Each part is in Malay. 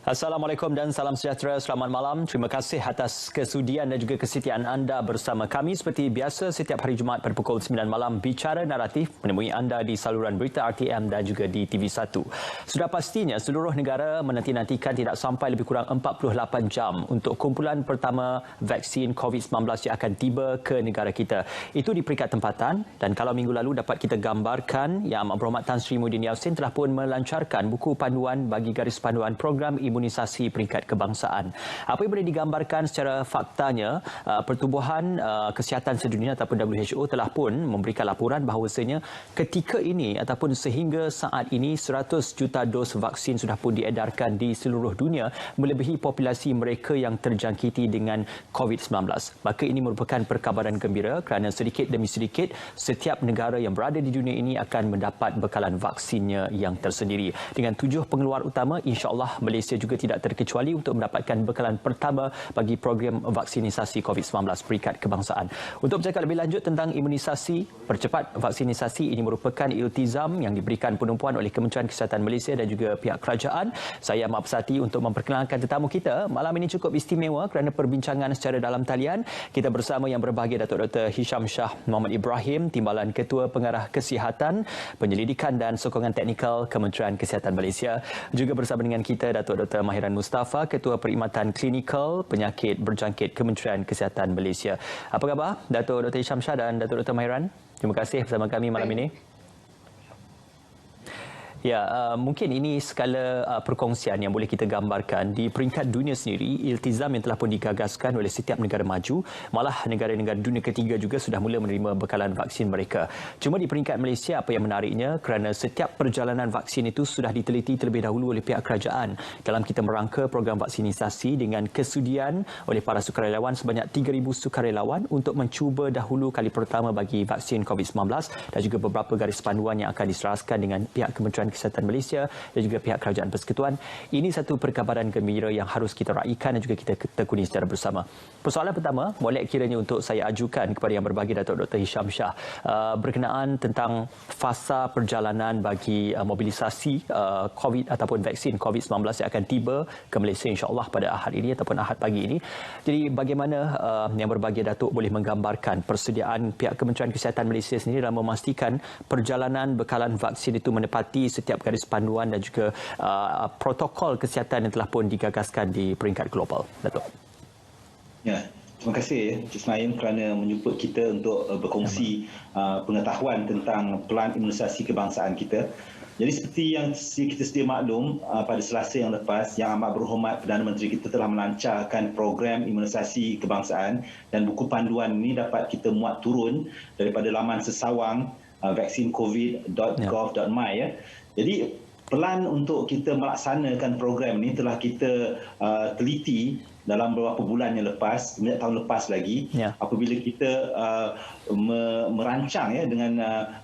Assalamualaikum dan salam sejahtera. Selamat malam. Terima kasih atas kesudian dan juga kesetiaan anda bersama kami. Seperti biasa, setiap hari Jumaat pada pukul 9 malam, Bicara Naratif menemui anda di saluran berita RTM dan juga di TV1. Sudah pastinya seluruh negara menanti-nantikan tidak sampai lebih kurang 48 jam untuk kumpulan pertama vaksin COVID-19 yang akan tiba ke negara kita. Itu di peringkat tempatan, dan kalau minggu lalu dapat kita gambarkan, Yang Amat Berhormat Tan Sri Muhyiddin Yassin telah pun melancarkan buku panduan bagi garis panduan program imunisasi peringkat kebangsaan. Apa yang boleh digambarkan secara faktanya, Pertubuhan Kesihatan Sedunia ataupun WHO telah pun memberikan laporan bahawasanya ketika ini ataupun sehingga saat ini 100 juta dos vaksin sudah pun diedarkan di seluruh dunia, melebihi populasi mereka yang terjangkiti dengan COVID-19. Maka ini merupakan perkabaran gembira kerana sedikit demi sedikit setiap negara yang berada di dunia ini akan mendapat bekalan vaksinnya yang tersendiri. Dengan 7 pengeluar utama, insya-Allah Malaysia juga tidak terkecuali untuk mendapatkan bekalan pertama bagi program vaksinisasi COVID-19 peringkat kebangsaan. Untuk bercakap lebih lanjut tentang imunisasi, percepat vaksinisasi, ini merupakan iltizam yang diberikan penumpuan oleh Kementerian Kesihatan Malaysia dan juga pihak kerajaan. Saya amat bersati untuk memperkenalkan tetamu kita. Malam ini cukup istimewa kerana perbincangan secara dalam talian. Kita bersama yang berbahagia Datuk Dr. Hisham Shah Muhammad Ibrahim, Timbalan Ketua Pengarah Kesihatan, Penyelidikan dan Sokongan Teknikal Kementerian Kesihatan Malaysia. Juga bersama dengan kita Datuk Dr. Mahiran Mustafa, Ketua Perkhidmatan Klinikal Penyakit Berjangkit Kementerian Kesihatan Malaysia. Apa khabar Datuk Dr. Hisham Shah dan Datuk Dr. Mahiran? Terima kasih bersama kami malam ini. Ya, mungkin ini skala perkongsian yang boleh kita gambarkan. Di peringkat dunia sendiri, iltizam yang telah pun digagaskan oleh setiap negara maju, malah negara-negara dunia ketiga juga sudah mula menerima bekalan vaksin mereka. Cuma di peringkat Malaysia, apa yang menariknya kerana setiap perjalanan vaksin itu sudah diteliti terlebih dahulu oleh pihak kerajaan dalam kita merangka program vaksinisasi dengan kesudian oleh para sukarelawan sebanyak 3,000 sukarelawan untuk mencuba dahulu kali pertama bagi vaksin COVID-19 dan juga beberapa garis panduan yang akan diseraskan dengan pihak Kementerian Kesihatan Malaysia dan juga pihak Kerajaan Persekutuan. Ini satu perkabaran gembira yang harus kita raikan dan juga kita tekuni secara bersama. Persoalan pertama, molek kiranya untuk saya ajukan kepada yang berbahagia Datuk Dr. Hisham Shah berkenaan tentang fasa perjalanan bagi mobilisasi COVID ataupun vaksin COVID-19 yang akan tiba ke Malaysia insya-Allah pada Ahad ini ataupun Ahad pagi ini. Jadi bagaimana yang berbahagia Datuk boleh menggambarkan persediaan pihak Kementerian Kesihatan Malaysia sendiri dalam memastikan perjalanan bekalan vaksin itu menepati setiap garis panduan dan juga protokol kesihatan yang telah pun digagaskan di peringkat global, Datuk. Ya, terima kasih Ismail kerana menjemput kita untuk berkongsi pengetahuan tentang pelan imunisasi kebangsaan kita. Jadi seperti yang kita sedia maklum, pada Selasa yang lepas, Yang Amat Berhormat Perdana Menteri kita telah melancarkan program imunisasi kebangsaan, dan buku panduan ini dapat kita muat turun daripada laman sesawang vaksincovid.gov.my ya. Jadi pelan untuk kita melaksanakan program ini telah kita teliti dalam beberapa bulan yang lepas, sejak tahun lepas lagi, apabila kita merancang ya dengan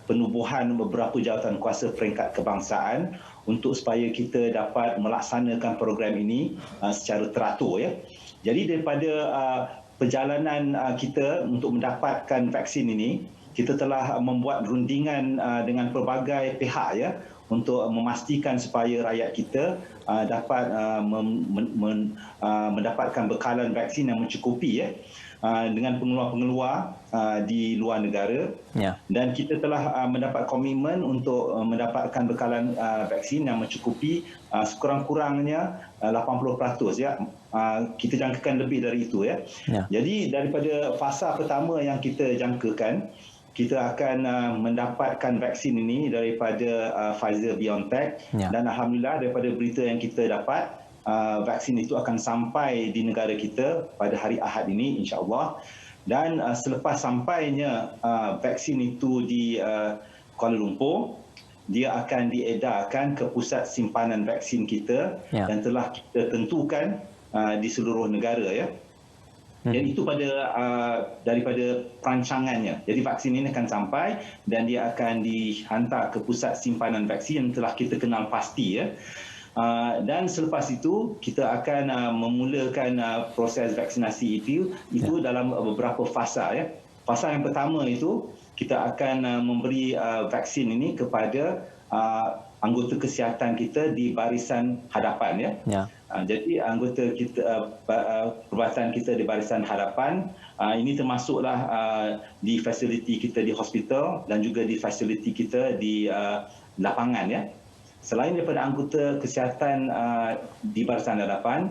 penubuhan beberapa jawatan kuasa peringkat kebangsaan untuk supaya kita dapat melaksanakan program ini secara teratur ya. Jadi daripada perjalanan kita untuk mendapatkan vaksin ini, kita telah membuat rundingan dengan pelbagai pihak ya untuk memastikan supaya rakyat kita dapat mendapatkan bekalan vaksin yang mencukupi ya, dengan pengeluar-pengeluar di luar negara. Dan kita telah mendapat komitmen untuk mendapatkan bekalan vaksin yang mencukupi sekurang-kurangnya 80% ya. Kita jangkakan lebih dari itu ya. Jadi daripada fasa pertama yang kita jangkakan, kita akan mendapatkan vaksin ini daripada Pfizer-BioNTech, dan alhamdulillah daripada berita yang kita dapat, vaksin itu akan sampai di negara kita pada hari Ahad ini insya-Allah. Dan selepas sampainya vaksin itu di Kuala Lumpur, dia akan diedarkan ke pusat simpanan vaksin kita yang telah kita tentukan di seluruh negara ya. Jadi itu daripada perancangannya. Jadi vaksin ini akan sampai dan dia akan dihantar ke pusat simpanan vaksin yang telah kita kenal pasti ya. Dan selepas itu kita akan memulakan proses vaksinasi itu dalam beberapa fasa ya. Fasa yang pertama itu kita akan memberi vaksin ini kepada anggota kesihatan kita di barisan hadapan ya. Jadi anggota kita perubatan kita di barisan hadapan ini termasuklah di fasiliti kita di hospital dan juga di fasiliti kita di lapangan ya. Selain daripada anggota kesihatan di barisan hadapan,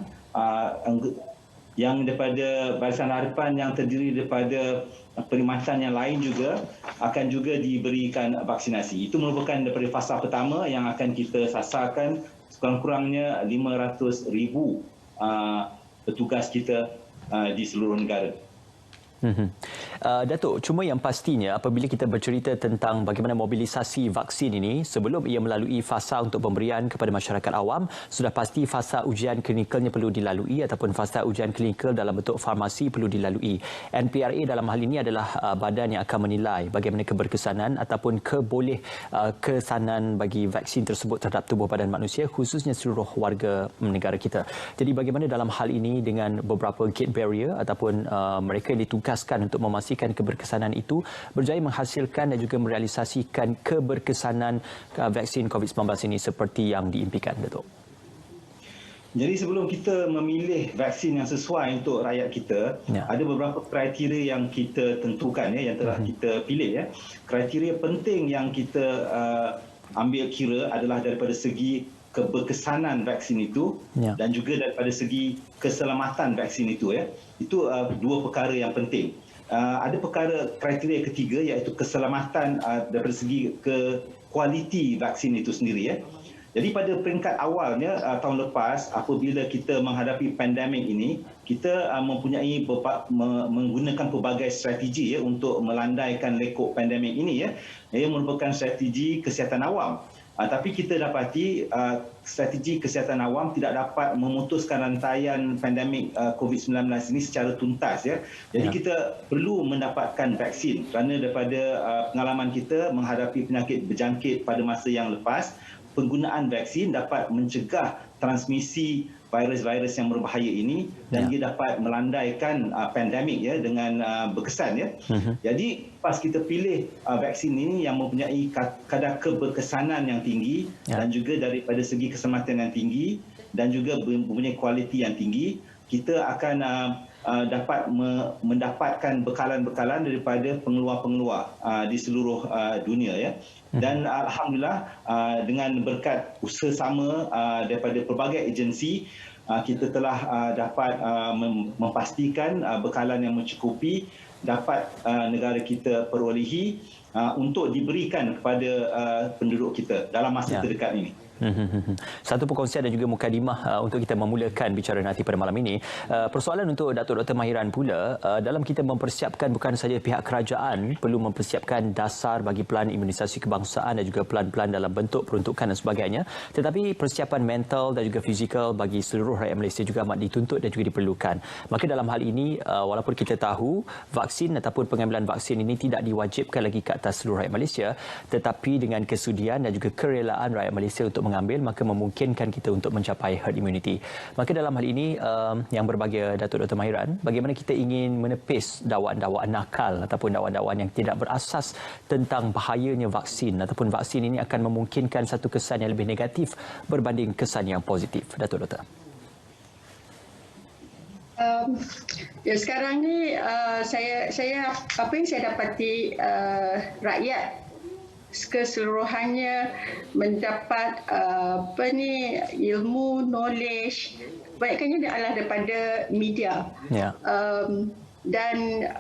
yang daripada barisan hadapan yang terdiri daripada perkhidmatan yang lain juga akan juga diberikan vaksinasi. Itu merupakan daripada fasa pertama yang akan kita sasarkan sekurang-kurangnya 500,000 petugas kita di seluruh negara. Datuk, cuma yang pastinya apabila kita bercerita tentang bagaimana mobilisasi vaksin ini, sebelum ia melalui fasa untuk pemberian kepada masyarakat awam, sudah pasti fasa ujian klinikalnya perlu dilalui ataupun fasa ujian klinikal dalam bentuk farmasi perlu dilalui. NPRA dalam hal ini adalah badan yang akan menilai bagaimana keberkesanan ataupun kesanan bagi vaksin tersebut terhadap tubuh badan manusia, khususnya seluruh warga negara kita. Jadi bagaimana dalam hal ini dengan beberapa gate barrier ataupun mereka yang ditugaskan untuk memastikan keberkesanan itu berjaya menghasilkan dan juga merealisasikan keberkesanan vaksin COVID-19 ini seperti yang diimpikan, Datuk? Jadi sebelum kita memilih vaksin yang sesuai untuk rakyat kita, ada beberapa kriteria yang kita tentukan ya, yang telah kita pilih ya. Kriteria penting yang kita ambil kira adalah daripada segi keberkesanan vaksin itu dan juga daripada segi keselamatan vaksin itu ya. Itu dua perkara yang penting. Ada perkara kriteria ketiga iaitu keselamatan daripada segi kualiti vaksin itu sendiri ya. Jadi pada peringkat awalnya tahun lepas apabila kita menghadapi pandemik ini, kita mempunyai menggunakan pelbagai strategi ya untuk melandaikan lekuk pandemik ini ya. Ia merupakan strategi kesihatan awam. Tapi kita dapati strategi kesihatan awam tidak dapat memutuskan rantaian pandemik COVID-19 ini secara tuntas ya. Jadi kita perlu mendapatkan vaksin kerana daripada pengalaman kita menghadapi penyakit berjangkit pada masa yang lepas, penggunaan vaksin dapat mencegah transmisi virus-virus yang berbahaya ini dan dia dapat melandaikan pandemik ya dengan berkesan ya. Jadi pas kita pilih vaksin ini yang mempunyai kadar keberkesanan yang tinggi dan juga daripada segi keselamatan yang tinggi dan juga mempunyai kualiti yang tinggi, kita akan dapat mendapatkan bekalan-bekalan daripada pengeluar-pengeluar di seluruh dunia ya. Dan alhamdulillah dengan berkat usaha sama daripada pelbagai agensi, kita telah dapat memastikan bekalan yang mencukupi dapat negara kita perolehi untuk diberikan kepada penduduk kita dalam masa terdekat ini. Satu perkongsian dan juga mukadimah untuk kita memulakan bicara nanti pada malam ini. Persoalan untuk Datuk Dr. Mahiran pula, dalam kita mempersiapkan bukan saja pihak kerajaan perlu mempersiapkan dasar bagi pelan imunisasi kebangsaan dan juga pelan-pelan dalam bentuk peruntukan dan sebagainya, tetapi persiapan mental dan juga fizikal bagi seluruh rakyat Malaysia juga amat dituntut dan juga diperlukan. Maka dalam hal ini, walaupun kita tahu vaksin ataupun pengambilan vaksin ini tidak diwajibkan lagi ke atas seluruh rakyat Malaysia, tetapi dengan kesudian dan juga kerelaan rakyat Malaysia untuk mengambil, maka memungkinkan kita untuk mencapai herd immunity. Maka dalam hal ini yang berbahagia Datuk Dr. Mahiran, bagaimana kita ingin menepis dakwaan-dakwaan nakal ataupun dakwaan-dakwaan yang tidak berasas tentang bahayanya vaksin ataupun vaksin ini akan memungkinkan satu kesan yang lebih negatif berbanding kesan yang positif. Datuk Dr. Sekarang ni saya apa yang saya dapati rakyat keseluruhannya mendapat ilmu, knowledge, kebanyakannya adalah daripada media. Dan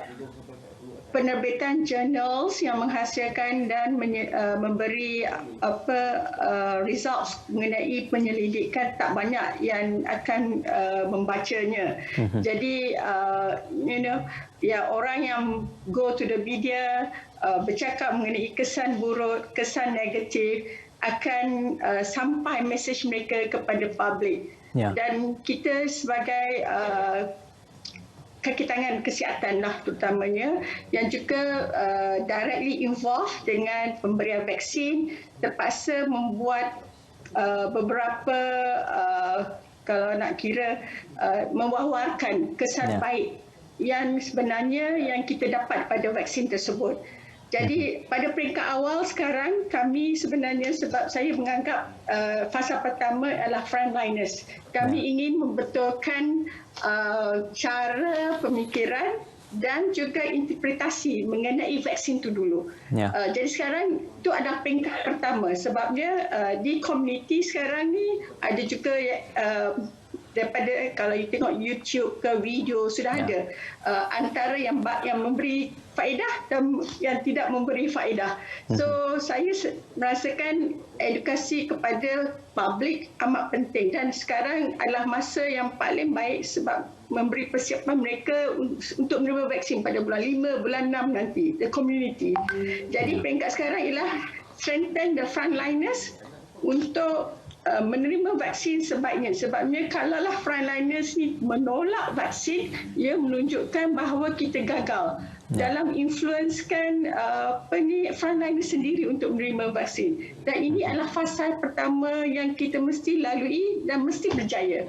penerbitan journals yang menghasilkan dan memberi results mengenai penyelidikan tak banyak yang akan membacanya. Jadi orang yang go to the media bercakap mengenai kesan buruk, kesan negatif akan sampai mesej mereka kepada publik. Dan kita sebagai kaki tangan kesihatan lah terutamanya yang juga directly involved dengan pemberian vaksin terpaksa membuat beberapa kalau nak kira mewah-wahkan kesan baik yang sebenarnya yang kita dapat pada vaksin tersebut. Jadi pada peringkat awal sekarang kami sebenarnya, sebab saya menganggap fasa pertama adalah frontliners. Kami ingin membetulkan cara pemikiran dan juga interpretasi mengenai vaksin itu dulu. Jadi sekarang itu adalah peringkat pertama, sebabnya di komuniti sekarang ni ada juga daripada kalau you tengok YouTube ke video sudah ada antara yang memberi faedah dan yang tidak memberi faedah. So saya merasakan edukasi kepada publik amat penting, dan sekarang adalah masa yang paling baik sebab memberi persiapan mereka untuk menerima vaksin pada bulan 5, bulan 6 nanti, the community. Jadi peringkat sekarang ialah strengthen the frontliners untuk menerima vaksin sebaiknya. Sebabnya kalaulah frontliners ni menolak vaksin, ia menunjukkan bahawa kita gagal dalam influencekan frontliners sendiri untuk menerima vaksin. Dan ini adalah fasa pertama yang kita mesti lalui dan mesti berjaya.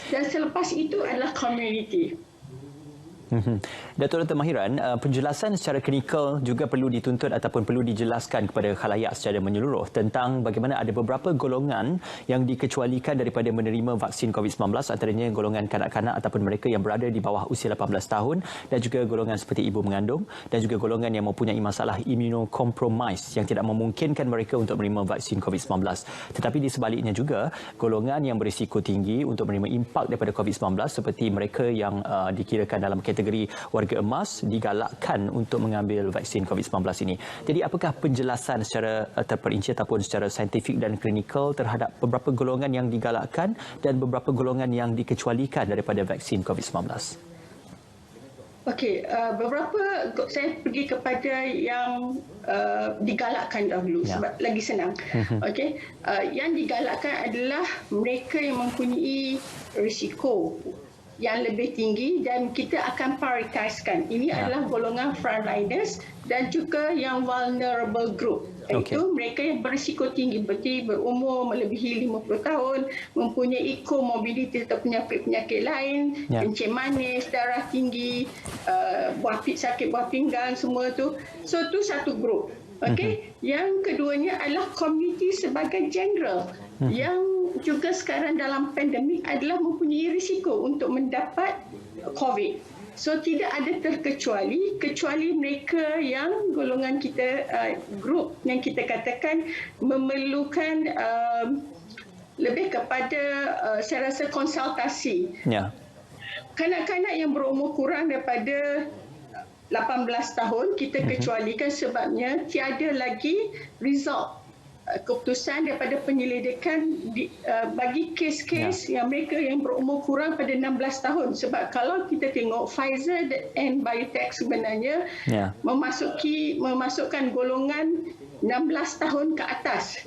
Dan selepas itu adalah community. Datuk Mahiran, penjelasan secara klinikal juga perlu dituntut ataupun perlu dijelaskan kepada khalayak secara menyeluruh tentang bagaimana ada beberapa golongan yang dikecualikan daripada menerima vaksin COVID-19, antaranya golongan kanak-kanak ataupun mereka yang berada di bawah usia 18 tahun, dan juga golongan seperti ibu mengandung, dan juga golongan yang mempunyai masalah immunocompromised yang tidak memungkinkan mereka untuk menerima vaksin COVID-19. Tetapi di sebaliknya juga, golongan yang berisiko tinggi untuk menerima impak daripada COVID-19 seperti mereka yang dikirakan dalam kategori warga emas digalakkan untuk mengambil vaksin COVID-19 ini. Jadi apakah penjelasan secara terperinci ataupun secara saintifik dan klinikal terhadap beberapa golongan yang digalakkan dan beberapa golongan yang dikecualikan daripada vaksin COVID-19? Okey, beberapa saya pergi kepada yang digalakkan dahulu sebab lagi senang. Okey, yang digalakkan adalah mereka yang mempunyai risiko yang lebih tinggi dan kita akan prioritaskan. Ini adalah golongan frontliners dan juga yang vulnerable group. Iaitu mereka yang berisiko tinggi, berarti berumur melebihi 50 tahun, mempunyai comorbidity atau penyakit-penyakit lain, kencing manis, darah tinggi, sakit buah pinggang, semua tu. So tu satu grup. Okey, yang keduanya adalah community sebagai general yang juga sekarang dalam pandemik adalah mempunyai risiko untuk mendapat COVID. So tidak ada terkecuali kecuali mereka yang golongan kita, grup yang kita katakan memerlukan lebih kepada saya rasa konsultasi. Kanak-kanak yang berumur kurang daripada 18 tahun kita kecualikan sebabnya tiada lagi result keputusan daripada penyelidikan bagi kes-kes yang mereka yang berumur kurang pada 16 tahun. Sebab kalau kita tengok Pfizer and BioNTech sebenarnya memasukkan golongan 16 tahun ke atas.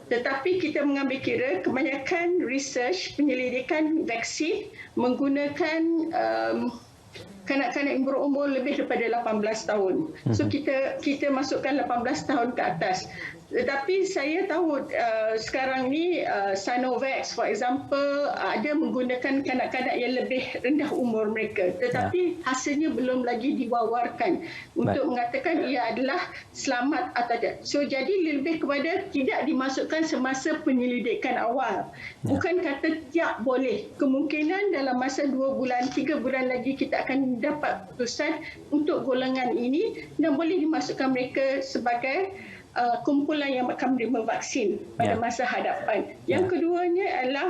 Tetapi kita mengambil kira kebanyakan research penyelidikan vaksin menggunakan kanak-kanak yang berumur lebih daripada 18 tahun. So kita masukkan 18 tahun ke atas. Tetapi saya tahu sekarang ni Sinovac for example ada menggunakan kanak-kanak yang lebih rendah umur mereka. Tetapi hasilnya belum lagi diwawarkan untuk mengatakan ia adalah selamat atau tidak. So jadi lebih kepada tidak dimasukkan semasa penyelidikan awal. Bukan kata tiap boleh. Kemungkinan dalam masa 2 bulan, 3 bulan lagi kita akan dapat keputusan untuk golongan ini dan boleh dimasukkan mereka sebagai kumpulan yang akan menerima vaksin pada masa hadapan. Yang keduanya adalah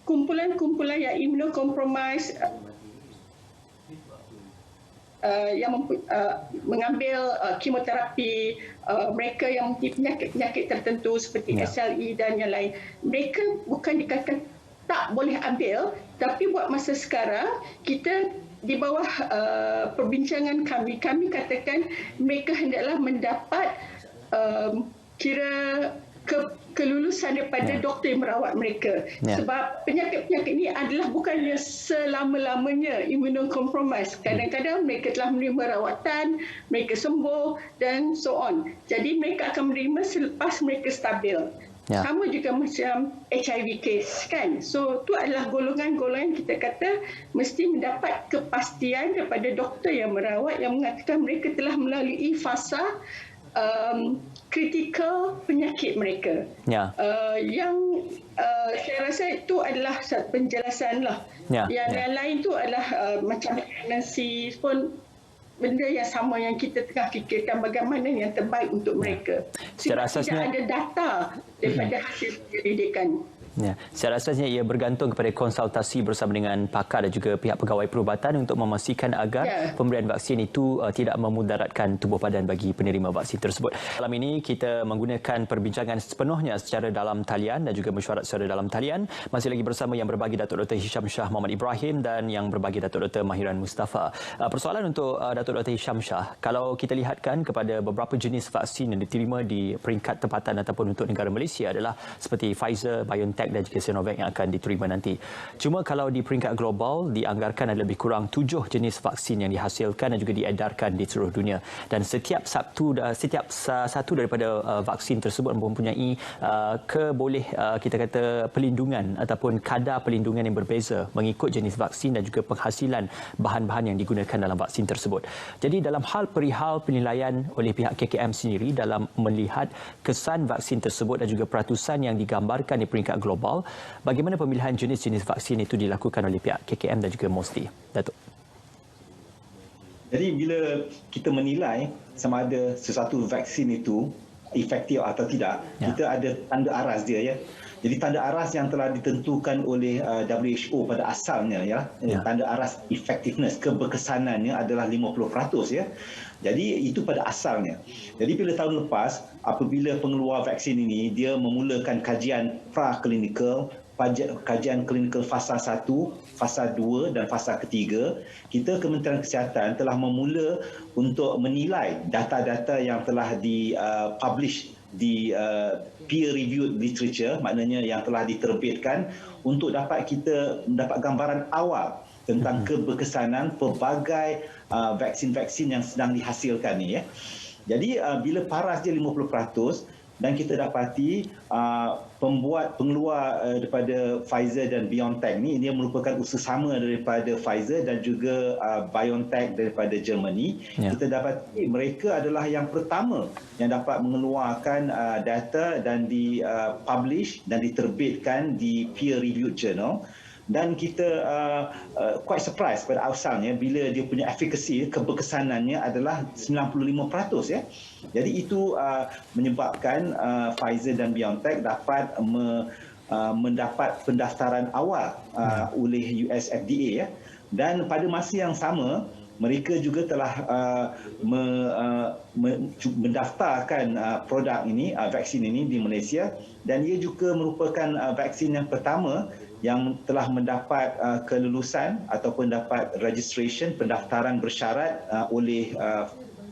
kumpulan-kumpulan yang immunocompromised yang mengambil kemoterapi, mereka yang mempunyai penyakit tertentu seperti SLE dan yang lain. Mereka bukan dikatakan tak boleh ambil, tapi buat masa sekarang kita di bawah perbincangan kami katakan mereka hendaklah mendapat kelulusan daripada doktor yang merawat mereka. Sebab penyakit-penyakit ini adalah bukannya selama-lamanya immunocompromised. Kadang-kadang mereka telah menerima rawatan, mereka sembuh dan so on. Jadi mereka akan menerima selepas mereka stabil. Sama juga macam HIV case kan. So tu adalah golongan-golongan kita kata mesti mendapat kepastian daripada doktor yang merawat yang mengatakan mereka telah melalui fasa kritikal penyakit mereka. Yang saya rasa itu adalah penjelasan lah. Yang lain tu adalah macam pregnancy pun benda yang sama yang kita tengah fikirkan bagaimana yang terbaik untuk mereka. Sebab tidak ada data daripada hasil penyelidikan. Secara asasnya ia bergantung kepada konsultasi bersama dengan pakar dan juga pihak pegawai perubatan untuk memastikan agar pemberian vaksin itu tidak memudaratkan tubuh badan bagi penerima vaksin tersebut. Malam ini kita menggunakan perbincangan sepenuhnya secara dalam talian dan juga mesyuarat secara dalam talian. Masih lagi bersama yang berbagi Datuk Dr. Hisham Shah Muhammad Ibrahim dan yang berbagi Datuk Dr. Mahiran Mustafa. Persoalan untuk Datuk Dr. Hisham Shah, kalau kita lihatkan kepada beberapa jenis vaksin yang diterima di peringkat tempatan ataupun untuk negara Malaysia adalah seperti Pfizer, BioNTech dan juga Sinovac yang akan diterima nanti. Cuma kalau di peringkat global dianggarkan ada lebih kurang 7 jenis vaksin yang dihasilkan dan juga diedarkan di seluruh dunia. Dan setiap satu daripada vaksin tersebut mempunyai kita kata pelindungan ataupun kadar pelindungan yang berbeza mengikut jenis vaksin dan juga penghasilan bahan-bahan yang digunakan dalam vaksin tersebut. Jadi dalam hal perihal penilaian oleh pihak KKM sendiri dalam melihat kesan vaksin tersebut dan juga peratusan yang digambarkan di peringkat global, bagaimana pemilihan jenis-jenis vaksin itu dilakukan oleh pihak KKM dan juga MOSTI? Datuk. Jadi bila kita menilai sama ada sesuatu vaksin itu efektif atau tidak, kita ada tanda aras dia Jadi tanda aras yang telah ditentukan oleh WHO pada asalnya tanda aras effectiveness, keberkesanannya adalah 50% Jadi itu pada asalnya. Jadi bila tahun lepas apabila pengeluar vaksin ini dia memulakan kajian praklinikal, kajian klinikal fasa 1, fasa 2 dan fasa ketiga, kita Kementerian Kesihatan telah memula untuk menilai data-data yang telah dipublish di peer-reviewed literature, maknanya yang telah diterbitkan untuk dapat kita mendapat gambaran awal tentang keberkesanan pelbagai vaksin-vaksin yang sedang dihasilkan ni Jadi bila paras dia 50% dan kita dapati pengeluar daripada Pfizer dan BioNTech ni dia merupakan usaha sama daripada Pfizer dan juga BioNTech daripada Germany. Kita dapati mereka adalah yang pertama yang dapat mengeluarkan data dan dipublish dan diterbitkan di peer-reviewed journal. Dan kita quite surprised pada asalnya bila dia punya efficacy, keberkesanannya adalah 95% Jadi itu menyebabkan Pfizer dan BioNTech dapat mendapat pendaftaran awal oleh US FDA Dan pada masa yang sama mereka juga telah mendaftarkan produk ini, vaksin ini di Malaysia dan ia juga merupakan vaksin yang pertama yang telah mendapat kelulusan ataupun dapat registration pendaftaran bersyarat oleh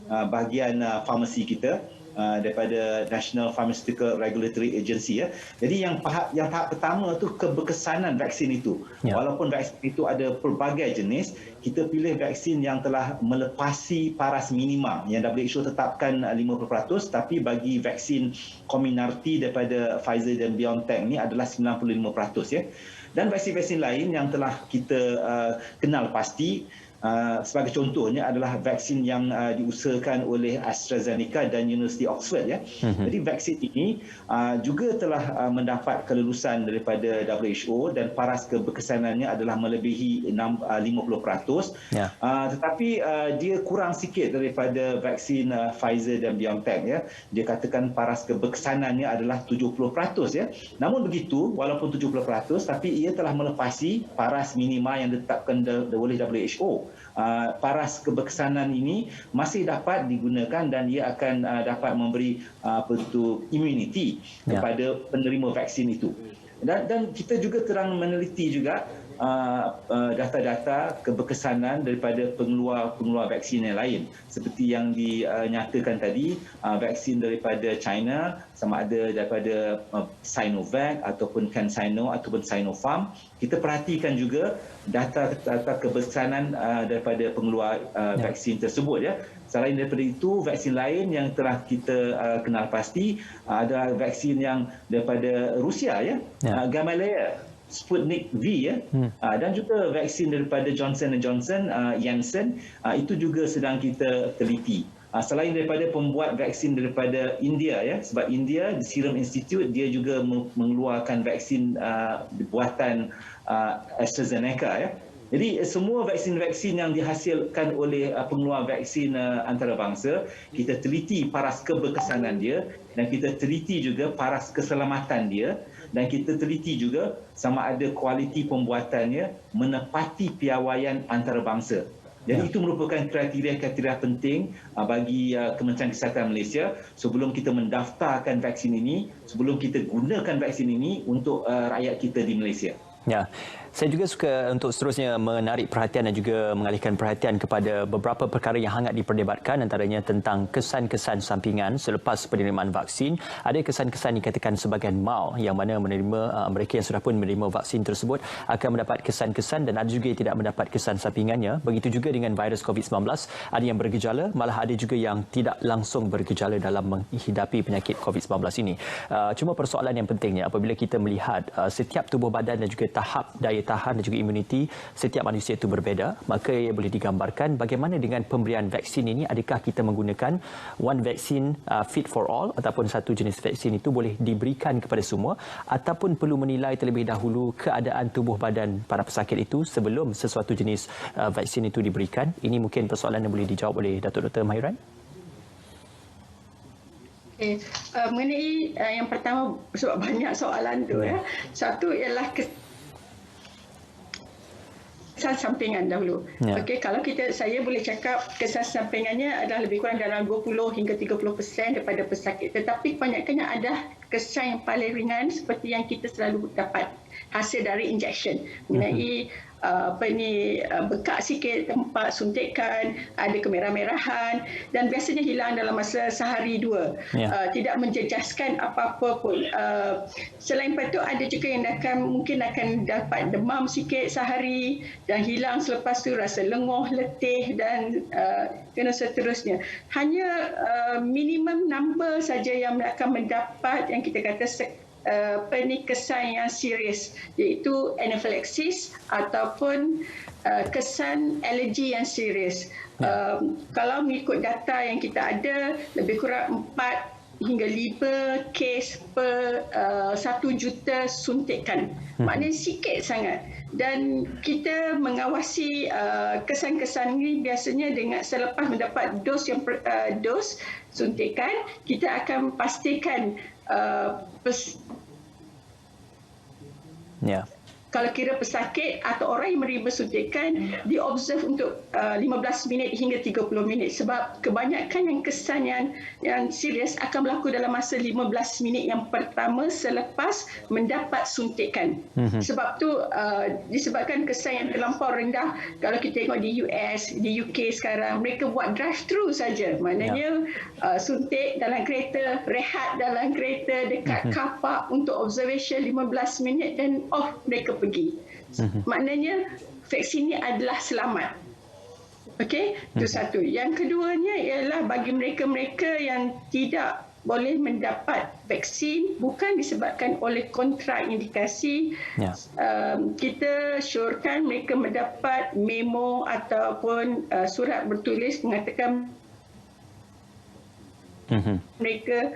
bahagian farmasi kita daripada National Pharmaceutical Regulatory Agency Jadi yang tahap pertama tu keberkesanan vaksin itu. Walaupun vaksin itu ada pelbagai jenis, kita pilih vaksin yang telah melepasi paras minima yang WHO tetapkan 50%, tapi bagi vaksin Comirnaty daripada Pfizer dan BioNTech ni adalah 95% Dan vaksin-vaksin lain yang telah kita kenal pasti sebagai contohnya adalah vaksin yang diusahakan oleh AstraZeneca dan University Oxford Jadi vaksin ini juga telah mendapat kelulusan daripada WHO dan paras keberkesanannya adalah melebihi 50%. Tetapi dia kurang sikit daripada vaksin Pfizer dan BioNTech Dia katakan paras keberkesanannya adalah 70%. Namun begitu, walaupun 70%, tapi ia telah melepasi paras minima yang ditetapkan oleh WHO. Paras keberkesanan ini masih dapat digunakan dan ia akan dapat memberi immunity kepada penerima vaksin itu. Dan kita juga terang meneliti juga data-data keberkesanan daripada pengeluar vaksin yang lain. Seperti yang dinyatakan tadi, vaksin daripada China sama ada daripada Sinovac ataupun CanSino ataupun Sinopharm. Kita perhatikan juga data-data keberkesanan daripada pengeluar vaksin tersebut ya. Selain daripada itu, vaksin lain yang telah kita kenal pasti adalah vaksin yang daripada Rusia ya. Gamaleya, Sputnik V ya, dan juga vaksin daripada Johnson & Johnson, Janssen, itu juga sedang kita teliti. Selain daripada pembuat vaksin daripada India ya, sebab India Serum Institute dia juga mengeluarkan vaksin buatan AstraZeneca ya. Jadi semua vaksin-vaksin yang dihasilkan oleh pengeluar vaksin antarabangsa, kita teliti paras keberkesanan dia dan kita teliti juga paras keselamatan dia dan kita teliti juga sama ada kualiti pembuatannya menepati piawaian antarabangsa. Jadi itu merupakan kriteria-kriteria penting bagi Kementerian Kesihatan Malaysia sebelum kita mendaftarkan vaksin ini, sebelum kita gunakan vaksin ini untuk rakyat kita di Malaysia. Ya, saya juga suka untuk seterusnya menarik perhatian dan juga mengalihkan perhatian kepada beberapa perkara yang hangat diperdebatkan, antaranya tentang kesan-kesan sampingan selepas penerimaan vaksin. Ada kesan-kesan dikatakan sebahagian mal yang mana mereka yang sudah pun menerima vaksin tersebut akan mendapat kesan-kesan dan ada juga yang tidak mendapat kesan sampingannya. Begitu juga dengan virus COVID-19, ada yang bergejala, malah ada juga yang tidak langsung bergejala dalam menghadapi penyakit COVID-19 ini. Cuma persoalan yang pentingnya apabila kita melihat setiap tubuh badan dan juga tahap daya tahan dan juga imuniti setiap manusia itu berbeza, maka ia boleh digambarkan bagaimana dengan pemberian vaksin ini. Adakah kita menggunakan one vaccine fit for all ataupun satu jenis vaksin itu boleh diberikan kepada semua, ataupun perlu menilai terlebih dahulu keadaan tubuh badan para pesakit itu sebelum sesuatu jenis vaksin itu diberikan. Ini mungkin persoalan yang boleh dijawab oleh Datuk Dr. Mahiran. Mengenai yang pertama, sebab banyak soalan tu ya. Satu ialah kesan sampingan dahulu. Okey, kalau saya boleh cakap kesan sampingannya adalah lebih kurang dalam 20 hingga 30% daripada pesakit. Tetapi kebanyakannya ada kesan yang paling ringan seperti yang kita selalu dapat hasil dari injection. Mengenai bekak sikit tempat suntikan, ada kemerah-merahan dan biasanya hilang dalam masa sehari dua. Tidak menjejaskan apa-apa pun. Selain itu ada juga yang mungkin akan dapat demam sikit sehari dan hilang selepas tu rasa lenguh, letih dan seterusnya. Hanya minimum number saja yang akan mendapat yang kita kata kesan yang serius, iaitu anaphylaxis ataupun kesan alergi yang serius. Kalau mengikut data yang kita ada, lebih kurang 4 hingga 5 kes per 1 juta suntikan. Maknanya sikit sangat. Dan kita mengawasi kesan-kesan ini biasanya dengan selepas mendapat dos suntikan, kita akan pastikan kalau kira pesakit atau orang yang menerima suntikan diobserv untuk 15 minit hingga 30 minit sebab kebanyakan yang kesan yang serius akan berlaku dalam masa 15 minit yang pertama selepas mendapat suntikan. Sebab tu disebabkan kesan yang terlampau rendah, kalau kita tengok di US, di UK sekarang, mereka buat drive-thru saja. Maknanya suntik dalam kereta, rehat dalam kereta dekat car park untuk observation 15 minit dan mereka pergi. Maknanya vaksin ini adalah selamat. Okey, itu satu. Yang keduanya ialah bagi mereka-mereka yang tidak boleh mendapat vaksin bukan disebabkan oleh kontraindikasi, kita syorkan mereka mendapat memo ataupun surat bertulis mengatakan mereka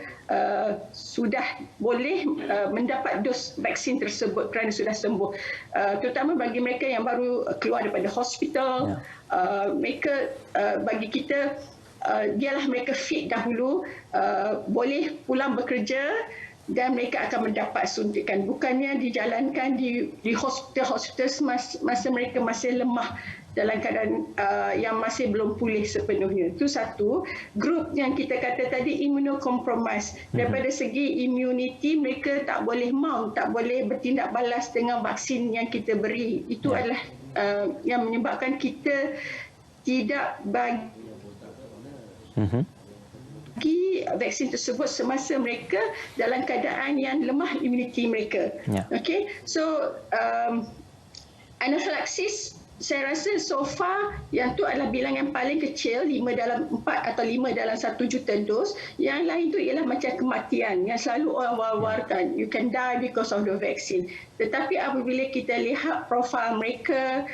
sudah boleh mendapat dos vaksin tersebut kerana sudah sembuh. Terutama bagi mereka yang baru keluar daripada hospital, mereka bagi kita biarlah mereka fit dahulu, boleh pulang bekerja dan mereka akan mendapat suntikan. Bukannya dijalankan di hospital-hospital masa mereka masih lemah dalam keadaan yang masih belum pulih sepenuhnya. Itu satu. Grup yang kita kata tadi immunocompromised. Daripada segi immunity, mereka tak boleh mount, tak boleh bertindak balas dengan vaksin yang kita beri. Itu adalah yang menyebabkan kita tidak bagi vaksin tersebut semasa mereka dalam keadaan yang lemah immunity mereka. Okay, so anafilaksis saya rasa so far yang tu adalah bilangan paling kecil, 5 dalam 4 atau 5 dalam 1 juta dos. Yang lain tu ialah macam kematian yang selalu orang war-warkan, you can die because of the vaccine. Tetapi apabila kita lihat profil mereka,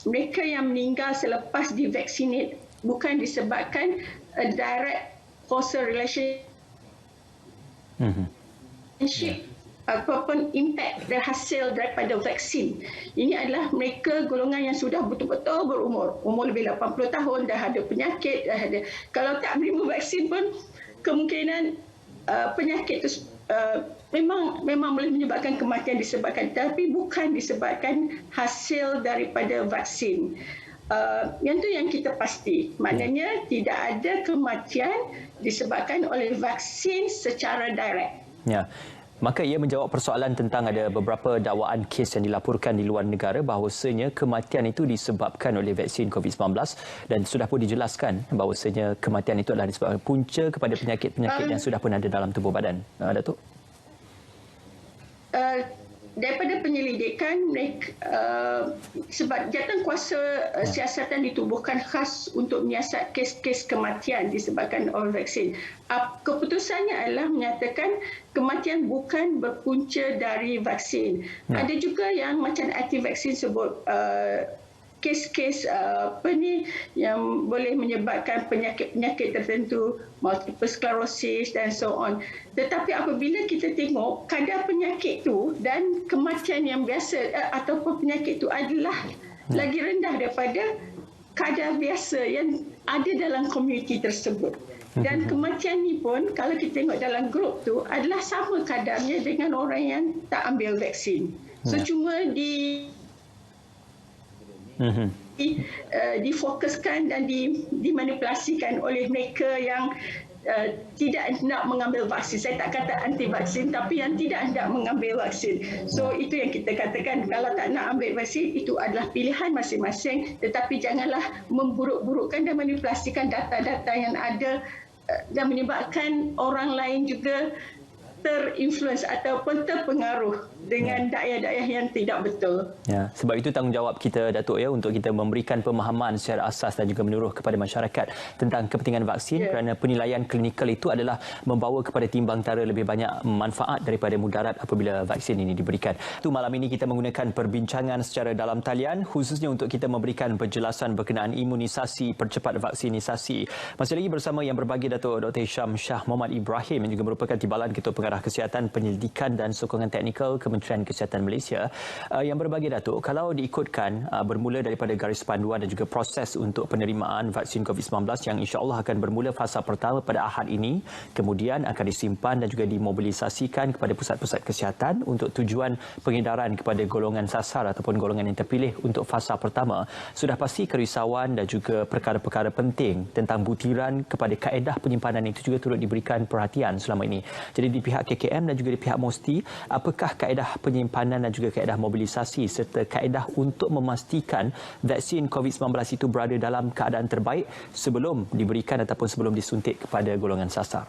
mereka yang meninggal selepas divaksinate bukan disebabkan a direct causal relationship ataupun impact dan hasil daripada vaksin. Ini adalah mereka golongan yang sudah betul-betul berumur. Umur lebih 80 tahun, dah ada penyakit, dah ada. Kalau tak menerima vaksin pun, kemungkinan penyakit itu memang boleh menyebabkan kematian disebabkan, tapi bukan disebabkan hasil daripada vaksin. Yang tu yang kita pasti. Maknanya tidak ada kematian disebabkan oleh vaksin secara direct. Ya. Maka ia menjawab persoalan tentang ada beberapa dakwaan kes yang dilaporkan di luar negara bahawasanya kematian itu disebabkan oleh vaksin COVID-19 dan sudah pun dijelaskan bahawasanya kematian itu adalah disebabkan punca kepada penyakit-penyakit yang sudah pun ada dalam tubuh badan. Datuk? Daripada penyelidikan, sebab jawatankuasa siasatan ditubuhkan khas untuk menyiasat kes-kes kematian disebabkan oleh vaksin. Keputusannya adalah menyatakan kematian bukan berpunca dari vaksin. Ada juga yang macam anti-vaksin sebut kes-kes yang boleh menyebabkan penyakit-penyakit tertentu, multiple sclerosis dan so on. Tetapi apabila kita tengok kadar penyakit tu dan kematian yang biasa ataupun penyakit tu adalah lagi rendah daripada kadar biasa yang ada dalam komuniti tersebut. Dan kematian ni pun kalau kita tengok dalam grup tu adalah sama kadarnya dengan orang yang tak ambil vaksin. So cuma difokuskan dan dimanipulasikan oleh mereka yang tidak nak mengambil vaksin. Saya tak kata anti vaksin, tapi yang tidak hendak mengambil vaksin. So itu yang kita katakan, kalau tak nak ambil vaksin itu adalah pilihan masing-masing, tetapi janganlah memburuk-burukkan dan manipulasikan data-data yang ada dan menyebabkan orang lain juga terinfluence ataupun terpengaruh dengan dakwah-dakwah yang tidak betul. Ya, sebab itu tanggungjawab kita, Datuk, ya, untuk kita memberikan pemahaman secara asas dan juga menyeluruh kepada masyarakat tentang kepentingan vaksin, kerana penilaian klinikal itu adalah membawa kepada timbang tara lebih banyak manfaat daripada mudarat apabila vaksin ini diberikan. Itu malam ini kita menggunakan perbincangan secara dalam talian khususnya untuk kita memberikan penjelasan berkenaan imunisasi, percepat vaksinisasi. Masih lagi bersama yang berbagi Datuk Dr. Hisham Shah Muhammad Ibrahim yang juga merupakan Timbalan Ketua Pengarah Kesihatan, Penyelidikan dan Sokongan Teknikal Kementerian Kesihatan Malaysia. Yang berbagi, Datuk, kalau diikutkan bermula daripada garis panduan dan juga proses untuk penerimaan vaksin COVID-19 yang insya-Allah akan bermula fasa pertama pada Ahad ini, kemudian akan disimpan dan juga dimobilisasikan kepada pusat-pusat kesihatan untuk tujuan pengedaran kepada golongan sasar ataupun golongan yang terpilih untuk fasa pertama. Sudah pasti kerisauan dan juga perkara-perkara penting tentang butiran kepada kaedah penyimpanan itu juga turut diberikan perhatian selama ini. Jadi di pihak KKM dan juga di pihak MOSTI, apakah kaedah penyimpanan dan juga kaedah mobilisasi serta kaedah untuk memastikan vaksin COVID-19 itu berada dalam keadaan terbaik sebelum diberikan ataupun sebelum disuntik kepada golongan sasar?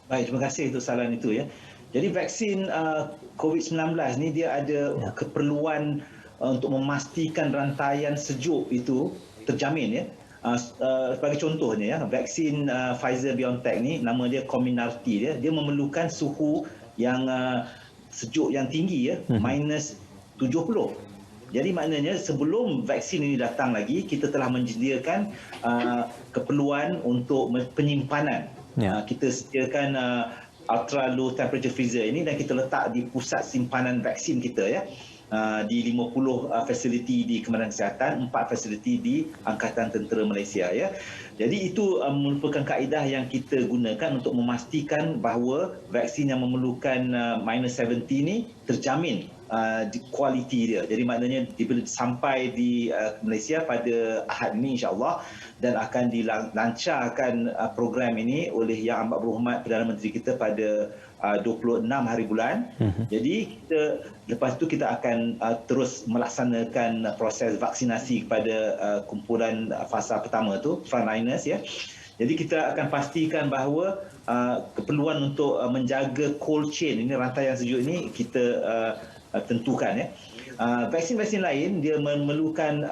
Baik, terima kasih untuk soalan itu, ya. Jadi vaksin COVID-19 ni dia ada keperluan untuk memastikan rantaian sejuk itu terjamin, ya. Sebagai contohnya, ya, vaksin Pfizer-BioNTech ni nama dia Comirnaty, dia memerlukan suhu yang sejuk yang tinggi, ya, minus 70. Jadi maknanya sebelum vaksin ini datang lagi, kita telah menyediakan keperluan untuk penyimpanan. Kita sediakan ultra low temperature freezer ini dan kita letak di pusat simpanan vaksin kita, ya. di 50 fasiliti di Kementerian Kesihatan, 4 fasiliti di Angkatan Tentera Malaysia ya. Jadi itu merupakan kaedah yang kita gunakan untuk memastikan bahawa vaksin yang memerlukan -70 ni terjamin di kualiti dia. Jadi maknanya sampai di Malaysia pada Ahad ini insya-Allah, dan akan dilancarkan program ini oleh Yang Amat Berhormat Perdana Menteri kita pada 26 hari bulan. Jadi lepas itu kita akan terus melaksanakan proses vaksinasi kepada kumpulan fasa pertama tu, frontliners ya. Jadi kita akan pastikan bahawa keperluan untuk menjaga cold chain ini, rantaian sejuk ini kita tentukan ya. Vaksin-vaksin lain dia memerlukan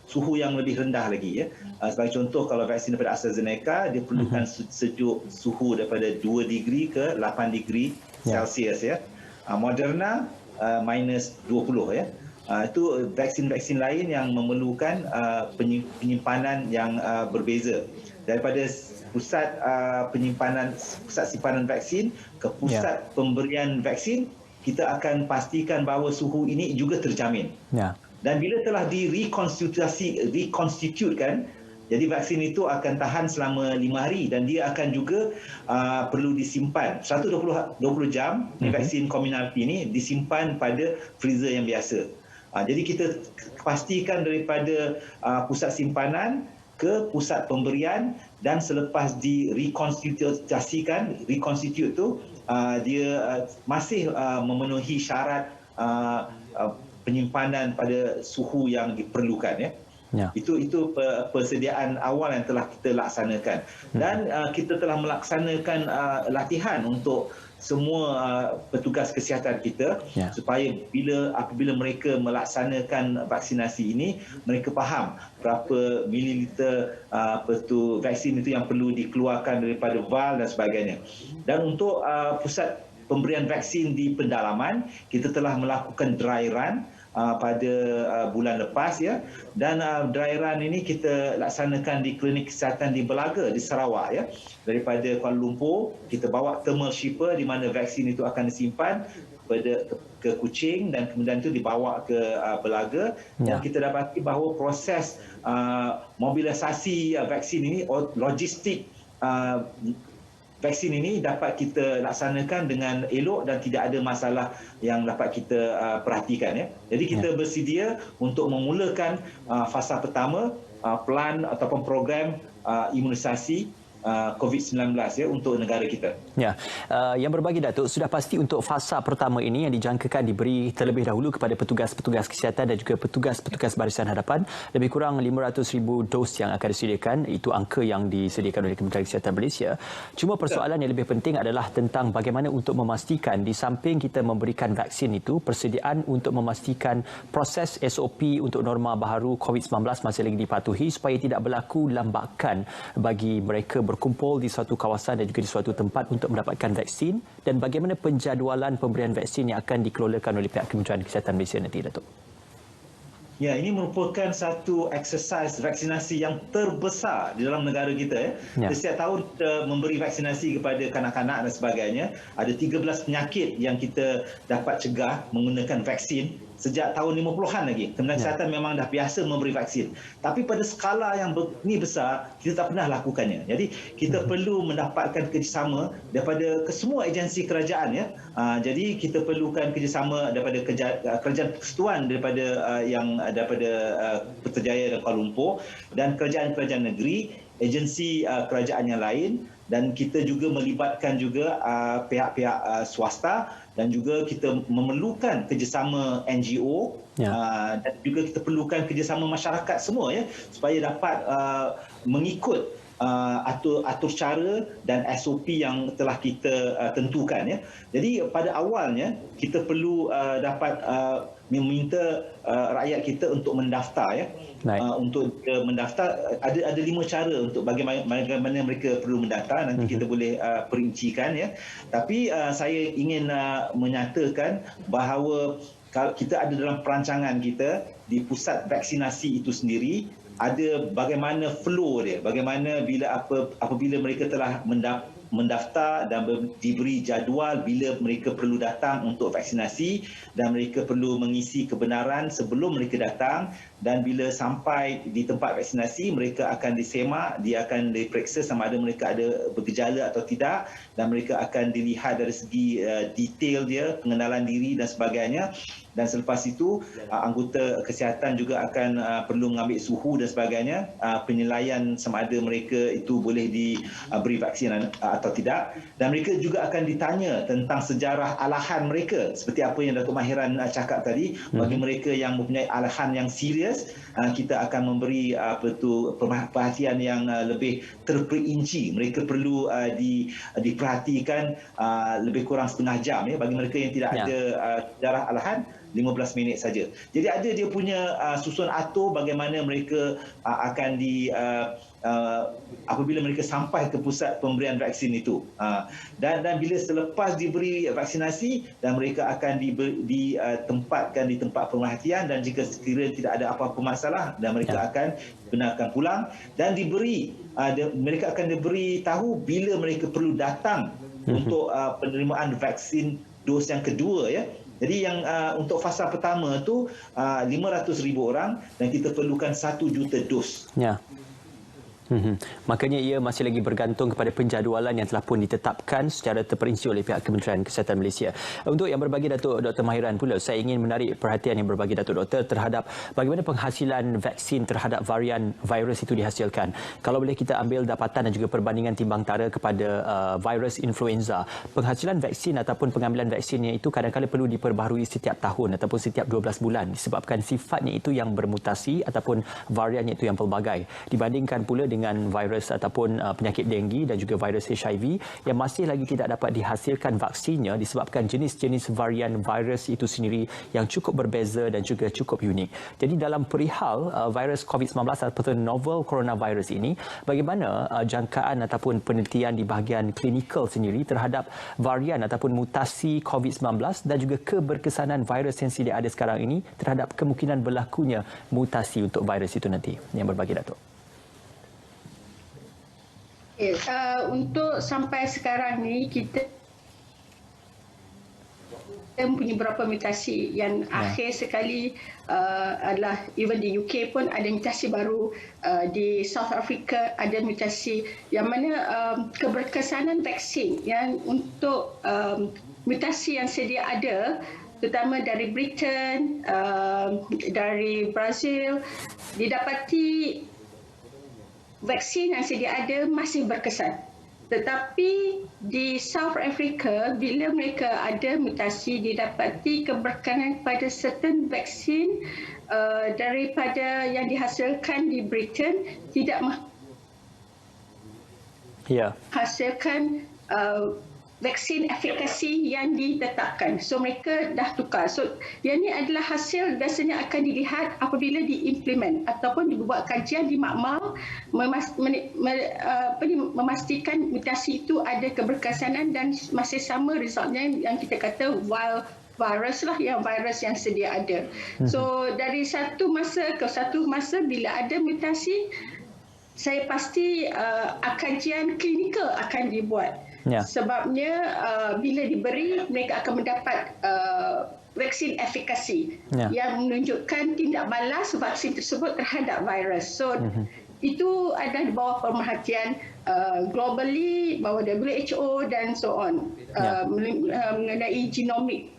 suhu yang lebih rendah lagi ya. Sebagai contoh, kalau vaksin daripada AstraZeneca dia perlukan sejuk suhu daripada 2 degree ke 8 degree Celsius ya. Moderna -20 ya. Itu vaksin-vaksin lain yang memerlukan penyimpanan yang berbeza daripada pusat penyimpanan, pusat simpanan vaksin ke pusat pemberian vaksin. Kita akan pastikan bahawa suhu ini juga terjamin. Dan bila telah reconstitutekan, jadi vaksin itu akan tahan selama 5 hari dan dia akan juga perlu disimpan 120 jam. Vaksin Comirnaty ini disimpan pada freezer yang biasa. Jadi kita pastikan daripada pusat simpanan ke pusat pemberian, dan selepas reconstitute tu dia masih memenuhi syarat penyimpanan pada suhu yang diperlukan ya. Itu persediaan awal yang telah kita laksanakan, dan kita telah melaksanakan latihan untuk semua petugas kesihatan kita supaya apabila mereka melaksanakan vaksinasi ini, mereka faham berapa mililiter vaksin itu yang perlu dikeluarkan daripada vial dan sebagainya. Dan untuk pusat pemberian vaksin di pendalaman, kita telah melakukan dry run pada bulan lepas ya, dan dry run ini kita laksanakan di klinik kesihatan di Belaga di Sarawak ya. Daripada Kuala Lumpur kita bawa thermal shipper di mana vaksin itu akan disimpan ke Kuching, dan kemudian itu dibawa ke Belaga. Dan kita dapati bahawa proses mobilisasi vaksin ini, logistik vaksin ini dapat kita laksanakan dengan elok dan tidak ada masalah yang dapat kita perhatikan ya. Jadi kita bersedia untuk memulakan fasa pertama plan ataupun program imunisasi COVID-19 ya untuk negara kita. Yang berbagi Datuk, sudah pasti untuk fasa pertama ini yang dijangkakan diberi terlebih dahulu kepada petugas-petugas kesihatan dan juga petugas-petugas barisan hadapan, lebih kurang 500,000 dos yang akan disediakan. Itu angka yang disediakan oleh Kementerian Kesihatan Malaysia. Cuma persoalan yang lebih penting adalah tentang bagaimana untuk memastikan di samping kita memberikan vaksin itu, persediaan untuk memastikan proses SOP untuk norma baharu COVID-19 masih lagi dipatuhi supaya tidak berlaku lambakan bagi mereka berkumpul di suatu kawasan dan juga di suatu tempat untuk mendapatkan vaksin, dan bagaimana penjadualan pemberian vaksin yang akan dikelolakan oleh pihak Kementerian Kesihatan Malaysia nanti, Datuk? Ya, ini merupakan satu eksersis vaksinasi yang terbesar di dalam negara kita ya. Setiap tahun kita memberi vaksinasi kepada kanak-kanak dan sebagainya. Ada 13 penyakit yang kita dapat cegah menggunakan vaksin. Sejak tahun 50-an lagi, Kementerian Kesihatan memang dah biasa memberi vaksin. Tapi pada skala yang ni besar, kita tak pernah lakukannya. Jadi kita perlu mendapatkan kerjasama daripada semua agensi kerajaan ya. Jadi kita perlukan kerjasama daripada kerajaan persekutuan daripada Putrajaya dan Kuala Lumpur, dan kerajaan-kerajaan negeri, agensi kerajaan yang lain, dan kita juga melibatkan juga pihak-pihak swasta, dan juga kita memerlukan kerjasama NGO, dan juga kita perlukan kerjasama masyarakat semua ya, supaya dapat mengikut atur cara dan SOP yang telah kita tentukan ya. Jadi pada awalnya kita perlu dapat meminta rakyat kita untuk mendaftar ya. Untuk mendaftar ada 5 cara untuk bagaimana mereka perlu mendaftar. Nanti kita boleh perincikan ya. Tapi saya ingin menyatakan bahawa kalau kita ada dalam perancangan kita di pusat vaksinasi itu sendiri, ada bagaimana flow dia, bagaimana apabila mereka telah mendaftar dan diberi jadual bila mereka perlu datang untuk vaksinasi, dan mereka perlu mengisi kebenaran sebelum mereka datang, dan bila sampai di tempat vaksinasi mereka akan disemak, dia akan diperiksa sama ada mereka ada bergejala atau tidak, dan mereka akan dilihat dari segi detail dia, pengenalan diri dan sebagainya. Dan selepas itu anggota kesihatan juga akan perlu mengambil suhu dan sebagainya, penilaian sama ada mereka itu boleh diberi vaksin atau tidak, dan mereka juga akan ditanya tentang sejarah alahan mereka seperti apa yang Datuk Mahiran cakap tadi. Bagi mereka yang mempunyai alahan yang serius, kita akan memberi perhatian yang lebih terperinci. Mereka perlu diperhatikan lebih kurang setengah jam ya. Bagi mereka yang tidak ada sejarah alahan, 15 minit saja. Jadi ada dia punya susun atur bagaimana mereka akan apabila mereka sampai ke pusat pemberian vaksin itu. Dan bila selepas diberi vaksinasi, dan mereka akan ditempatkan di tempat pemerhatian, dan jika sekiranya tidak ada apa-apa masalah, dan mereka akan benarkan pulang, dan mereka akan diberi tahu bila mereka perlu datang untuk penerimaan vaksin dos yang kedua ya. Jadi yang untuk fasa pertama tu 500,000 orang, dan kita perlukan 1 juta dos. Ya. Makanya ia masih lagi bergantung kepada penjadualan yang telah pun ditetapkan secara terperinci oleh pihak Kementerian Kesihatan Malaysia. Untuk yang berbagi Datuk Dr. Mahiran pula, saya ingin menarik perhatian yang berbagi Datuk Doktor terhadap bagaimana penghasilan vaksin terhadap varian virus itu dihasilkan. Kalau boleh kita ambil dapatan dan juga perbandingan timbang tara kepada virus influenza, penghasilan vaksin ataupun pengambilan vaksinnya itu kadang-kadang perlu diperbaharui setiap tahun ataupun setiap 12 bulan disebabkan sifatnya itu yang bermutasi ataupun variannya itu yang pelbagai, dibandingkan pula dengan virus ataupun penyakit denggi dan juga virus HIV yang masih lagi tidak dapat dihasilkan vaksinnya disebabkan jenis-jenis varian virus itu sendiri yang cukup berbeza dan juga cukup unik. Jadi dalam perihal virus COVID-19 ataupun novel coronavirus ini, bagaimana jangkaan ataupun penelitian di bahagian klinikal sendiri terhadap varian ataupun mutasi COVID-19 dan juga keberkesanan virus yang sedia ada sekarang ini terhadap kemungkinan berlakunya mutasi untuk virus itu nanti? Yang berbagi Datuk. Untuk sampai sekarang ni kita mempunyai beberapa mutasi yang akhir sekali adalah even di UK pun ada mutasi baru, di South Africa ada mutasi yang mana keberkesanan vaksin yang untuk mutasi yang sedia ada terutama dari Britain, dari Brazil, didapati vaksin yang sedia ada masih berkesan. Tetapi di South Africa, bila mereka ada mutasi, didapati keberkesanan pada certain vaksin daripada yang dihasilkan di Britain tidak menghasilkan vaksin efikasi yang ditetapkan. So mereka dah tukar. So yang ini adalah hasil biasanya akan dilihat apabila diimplement ataupun dibuat kajian di makmal memastikan mutasi itu ada keberkesanan dan masih sama resultnya yang kita kata wild virus lah, yang virus yang sedia ada. So dari satu masa ke satu masa bila ada mutasi, saya pasti kajian klinikal akan dibuat. Sebabnya bila diberi, mereka akan mendapat vaksin efikasi yang menunjukkan tindak balas vaksin tersebut terhadap virus. So itu ada di bawah pemerhatian globally, bawah WHO dan so on, mengenai genomik.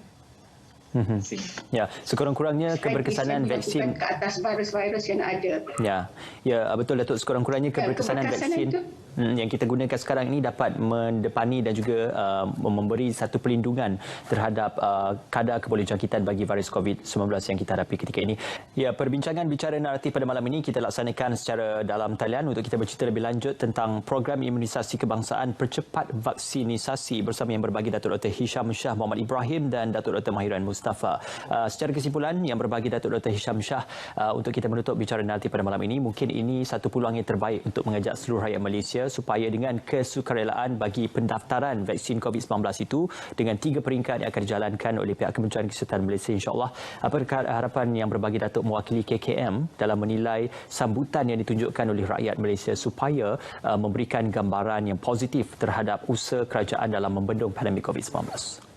Ya, sekurang-kurangnya keberkesanan vaksin ke atas virus-virus yang ada. Ya, betul Datuk, sekurang-kurangnya keberkesanan vaksin yang kita gunakan sekarang ini dapat mendepani dan juga memberi satu perlindungan terhadap kadar kebolehjangkitan bagi virus COVID-19 yang kita hadapi ketika ini. Ya, perbincangan bicara naratif pada malam ini kita laksanakan secara dalam talian untuk kita bercerita lebih lanjut tentang program imunisasi kebangsaan percepat vaksinisasi bersama yang berbagi Datuk Dr. Hisham Shah Muhammad Ibrahim dan Datuk Dr. Mahiran Mustafa. Secara kesimpulan yang berbagi Datuk Dr. Hisham Shah untuk kita menutup bicara naratif pada malam ini, mungkin ini satu peluang yang terbaik untuk mengajak seluruh rakyat Malaysia Malaysia supaya dengan kesukarelaan bagi pendaftaran vaksin COVID-19 itu dengan 3 peringkat yang akan dijalankan oleh pihak Kementerian Kesihatan Malaysia, insyaAllah. Apa harapan yang berbagi Datuk mewakili KKM dalam menilai sambutan yang ditunjukkan oleh rakyat Malaysia supaya memberikan gambaran yang positif terhadap usaha kerajaan dalam membendung pandemik COVID-19?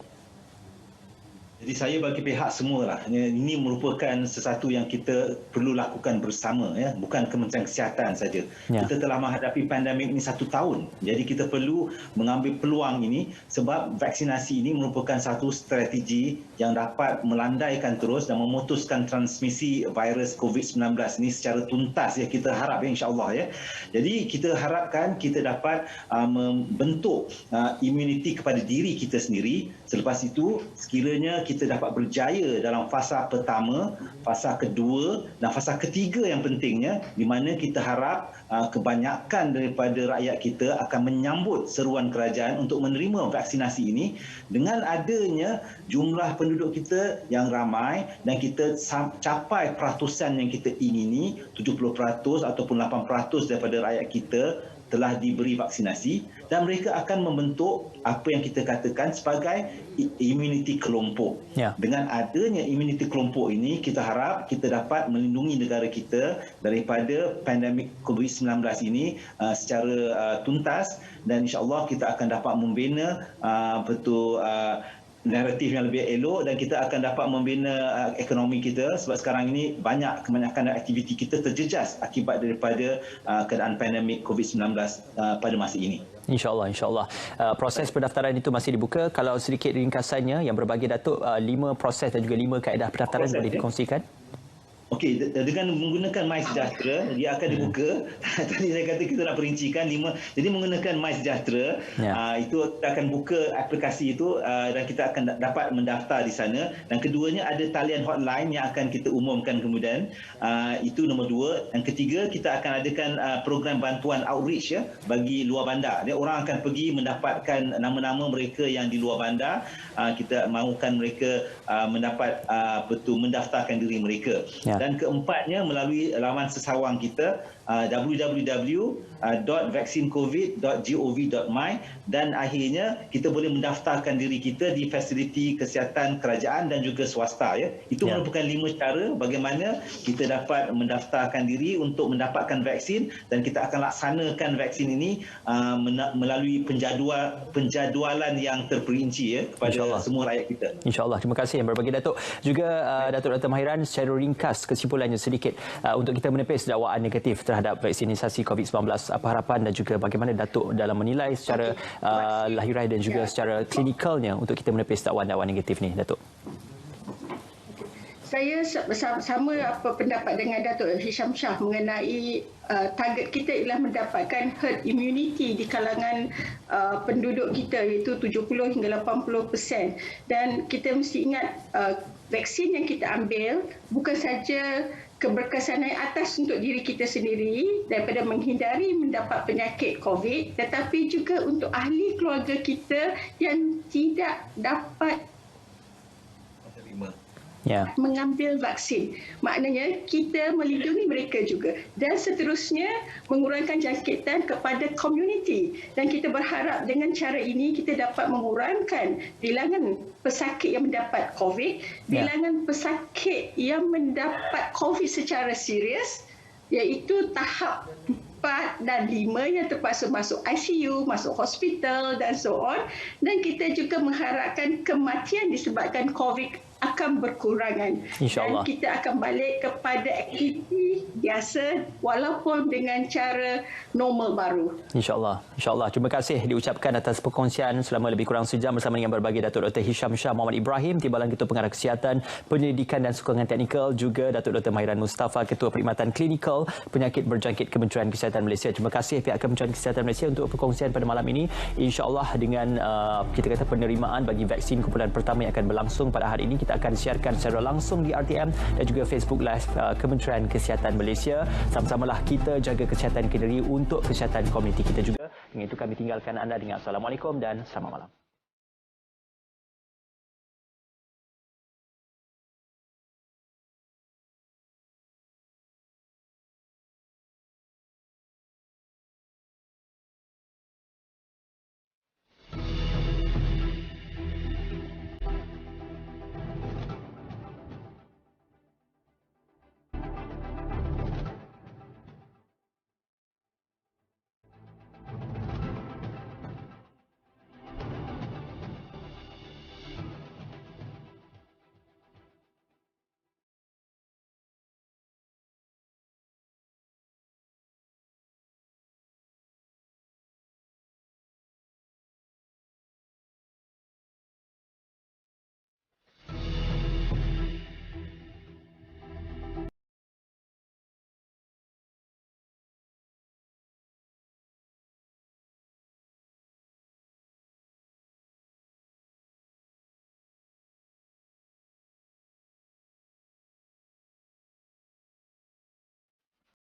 Jadi saya bagi pihak semualah, ini merupakan sesuatu yang kita perlu lakukan bersama, ya, bukan Kementerian Kesihatan saja. Ya. Kita telah menghadapi pandemik ini 1 tahun. Jadi kita perlu mengambil peluang ini sebab vaksinasi ini merupakan satu strategi yang dapat melandaikan terus dan memutuskan transmisi virus COVID-19 ini secara tuntas, ya, kita harap, ya, insya-Allah, ya. Jadi kita harapkan kita dapat membentuk imuniti kepada diri kita sendiri. Selepas itu sekiranya kita dapat berjaya dalam fasa pertama, fasa kedua dan fasa ketiga yang pentingnya, di mana kita harap kebanyakan daripada rakyat kita akan menyambut seruan kerajaan untuk menerima vaksinasi ini. Dengan adanya jumlah penduduk kita yang ramai dan kita capai peratusan yang kita ingini, 70% ataupun 8% daripada rakyat kita telah diberi vaksinasi, dan mereka akan membentuk apa yang kita katakan sebagai imuniti kelompok. Ya. Dengan adanya imuniti kelompok ini, kita harap kita dapat melindungi negara kita daripada pandemik COVID-19 ini secara tuntas, dan insya-Allah kita akan dapat membina naratif yang lebih elok, dan kita akan dapat membina ekonomi kita sebab sekarang ini kebanyakan aktiviti kita terjejas akibat daripada keadaan pandemik COVID-19 pada masa ini. InsyaAllah, insyaAllah. Proses pendaftaran itu masih dibuka. Kalau sedikit ringkasannya yang berbagi Datuk, 5 proses dan juga 5 kaedah pendaftaran boleh dikongsikan? Okey, dengan menggunakan MySejahtera, dia akan dibuka. Tadi saya kata kita nak perincikan 5. Jadi menggunakan MySejahtera, itu kita akan buka aplikasi itu dan kita akan dapat mendaftar di sana. Dan keduanya ada talian hotline yang akan kita umumkan kemudian. Itu nombor 2. Yang ketiga, kita akan adakan program bantuan outreach, ya, bagi luar bandar. Dia orang akan pergi mendapatkan nama-nama mereka yang di luar bandar. Kita mahukan mereka mendapat mendaftarkan diri mereka. Ya. Dan keempatnya melalui laman sesawang kita www.vaksincovid.gov.my, dan akhirnya kita boleh mendaftarkan diri kita di fasiliti kesihatan kerajaan dan juga swasta, ya. Itu merupakan 5 cara bagaimana kita dapat mendaftarkan diri untuk mendapatkan vaksin, dan kita akan laksanakan vaksin ini melalui penjadualan yang terperinci, ya, kepada semua rakyat kita. InsyaAllah. Terima kasih yang berbagi Datuk. Juga Datuk Dr. Mahiran, secara ringkas kesimpulannya sedikit untuk kita menepis dakwaan negatif terhadap vaksinisasi COVID-19, apa harapan dan juga bagaimana Datuk dalam menilai secara lahiriah dan juga secara klinikalnya untuk kita menepis dakwaan-dakwaan negatif ni, Datuk? Saya sama apa pendapat dengan Datuk Hisham Shah mengenai target kita ialah mendapatkan herd immunity di kalangan penduduk kita, iaitu 70 hingga 80%. Dan kita mesti ingat vaksin yang kita ambil bukan saja keberkesan atas untuk diri kita sendiri daripada menghindari mendapat penyakit COVID, tetapi juga untuk ahli keluarga kita yang tidak dapat mengambil vaksin. Maknanya kita melindungi mereka juga, dan seterusnya mengurangkan jangkitan kepada komuniti. Dan kita berharap dengan cara ini kita dapat mengurangkan bilangan pesakit yang mendapat COVID, bilangan pesakit yang mendapat COVID secara serius, iaitu tahap 4 dan 5 yang terpaksa masuk ICU, masuk hospital dan so on. Dan kita juga mengharapkan kematian disebabkan COVID akan berkurangan. Dan kita akan balik kepada aktiviti biasa walaupun dengan cara normal baru. InsyaAllah. InsyaAllah. Terima kasih diucapkan atas perkongsian selama lebih kurang sejam bersama dengan berbagi Datuk Dr. Hisham Shah Muhammad Ibrahim, Timbalan Ketua Pengarah Kesihatan, Penyelidikan dan Sokongan Teknikal, juga Datuk Dr. Mahiran Mustafa, Ketua Perkhidmatan Klinikal Penyakit Berjangkit Kementerian Kesihatan Malaysia. Terima kasih pihak Kementerian Kesihatan Malaysia untuk perkongsian pada malam ini. InsyaAllah dengan kita kata penerimaan bagi vaksin kumpulan pertama yang akan berlangsung pada hari ini, kita akan siarkan secara langsung di RTM dan juga Facebook Live Kementerian Kesihatan Malaysia. Sama-samalah kita jaga kesihatan kita sendiri untuk kesihatan komuniti kita juga. Dengan itu kami tinggalkan anda dengan Assalamualaikum dan selamat malam.